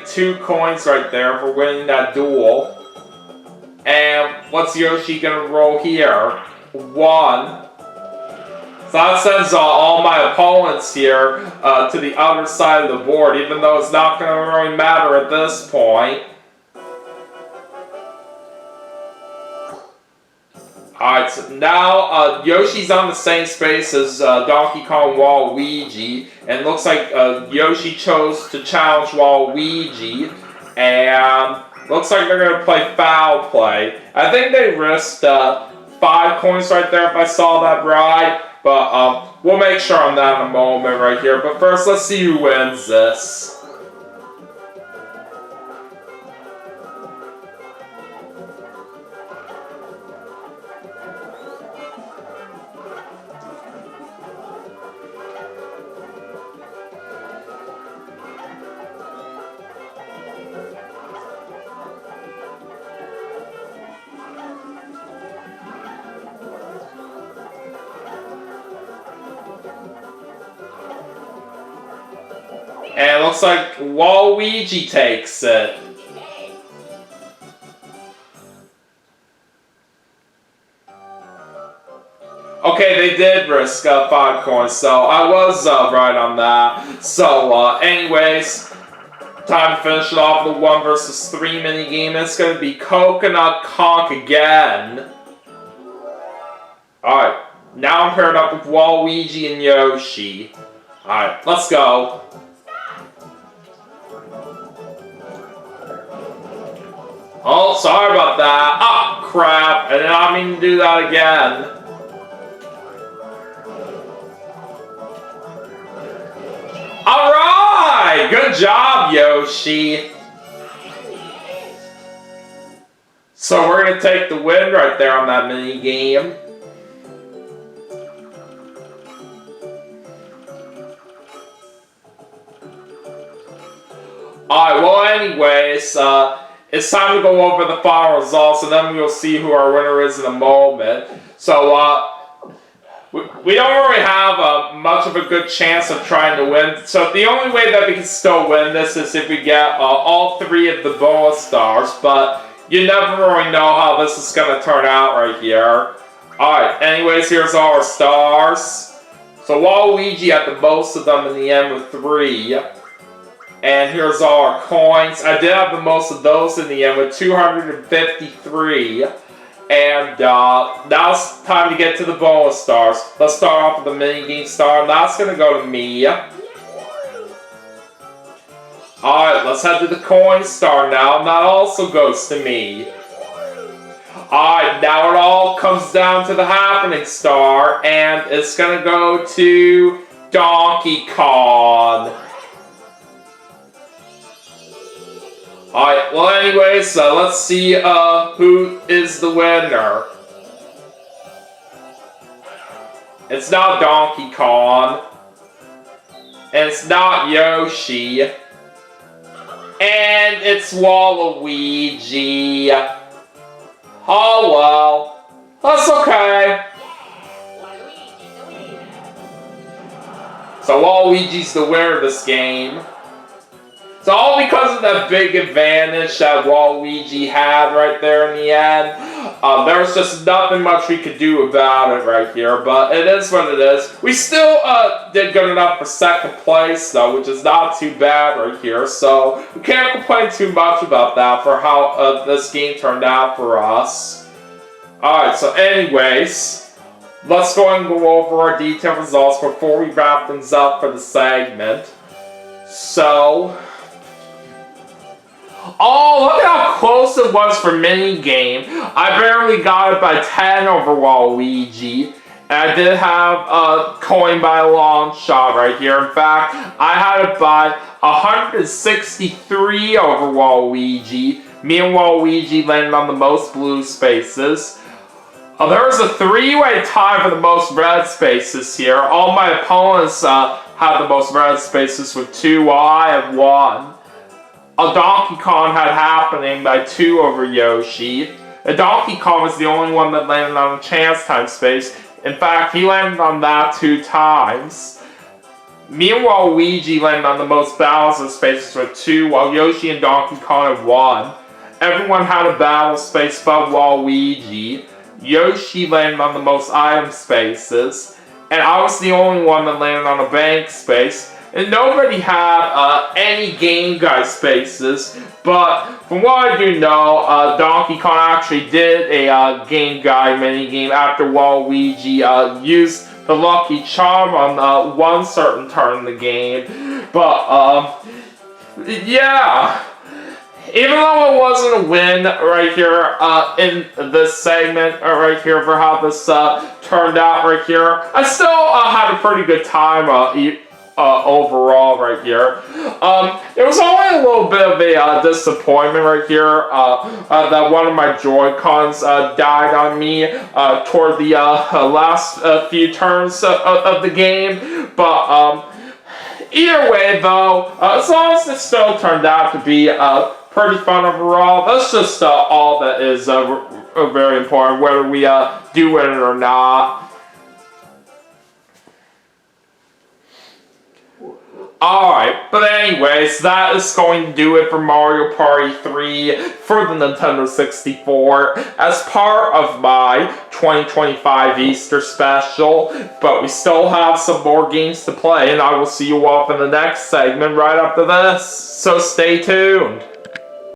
2 coins right there for winning that duel. And what's Yoshi gonna roll here? 1. So that sends all my opponents here to the other side of the board, even though it's not gonna really matter at this point. Alright, so now Yoshi's on the same space as Donkey Kong Waluigi, and it looks like Yoshi chose to challenge Waluigi, and looks like they're going to play foul play. I think they risked 5 coins right there if I saw that right, but we'll make sure on that in a moment right here. But first, let's see who wins this. And it looks like Waluigi takes it. Okay, they did risk 5 coins, so I was right on that. So, anyways, time to finish it off with the 1 versus 3 minigame. It's going to be Coconut Conk again. Alright, now I'm paired up with Waluigi and Yoshi. Alright, let's go. Oh, sorry about that. Ah, crap. I did not mean to do that again. Alright! Good job, Yoshi. So we're going to take the win right there on that mini game. Alright, well anyways, it's time to go over the final results, and then we'll see who our winner is in a moment. So, we don't really have much of a good chance of trying to win. So the only way that we can still win this is if we get all 3 of the bonus stars, but you never really know how this is going to turn out right here. Alright, anyways, here's all our stars. So Waluigi had the most of them in the end with 3. And here's all our coins. I did have the most of those in the end with 253. And now it's time to get to the bonus stars. Let's start off with the minigame star, and that's going to go to me. Alright, let's head to the coin star now, and that also goes to me. Alright, now it all comes down to the happening star, and it's going to go to Donkey Kong. Alright, well anyways, let's see who is the winner. It's not Donkey Kong. And it's not Yoshi. And it's Waluigi. Oh well. That's okay. So Waluigi's the winner of this game. It's all because of that big advantage that Waluigi had right there in the end. There was just nothing much we could do about it right here, but it is what it is. We still did good enough for 2nd place, though, which is not too bad right here, so we can't complain too much about that for how this game turned out for us. Alright, so anyways, let's go and go over our detailed results before we wrap things up for the segment. So, oh, look at how close it was for minigame. I barely got it by 10 over Waluigi. And I did have a coin by a long shot right here. In fact, I had it by 163 over Waluigi. Me and Waluigi landed on the most blue spaces. There was a 3-way tie for the most red spaces here. All my opponents had the most red spaces with 2, while I had 1. A Donkey Kong had happening by 2 over Yoshi. A Donkey Kong was the only one that landed on a chance time space. In fact, he landed on that 2 times. Me and Waluigi landed on the most battles of spaces with 2, while Yoshi and Donkey Kong had 1. Everyone had a battle space but Waluigi. Yoshi landed on the most item spaces, and I was the only one that landed on a bank space. And nobody had any Game Guy spaces, but from what I do know, Donkey Kong actually did a Game Guy minigame after Waluigi used the Lucky Charm on one certain turn in the game. But, yeah. Even though it wasn't a win right here in this segment right here for how this turned out right here, I still had a pretty good time overall right here. It was only a little bit of a disappointment right here that one of my Joy-Cons died on me toward the last few turns of the game, but either way though, as long as it still turned out to be pretty fun overall, that's just all that is very important, whether we do win it or not. Alright, but anyways, that is going to do it for Mario Party 3 for the Nintendo 64 as part of my 2025 Easter special. But we still have some more games to play, and I will see you off in the next segment right after this. So stay tuned.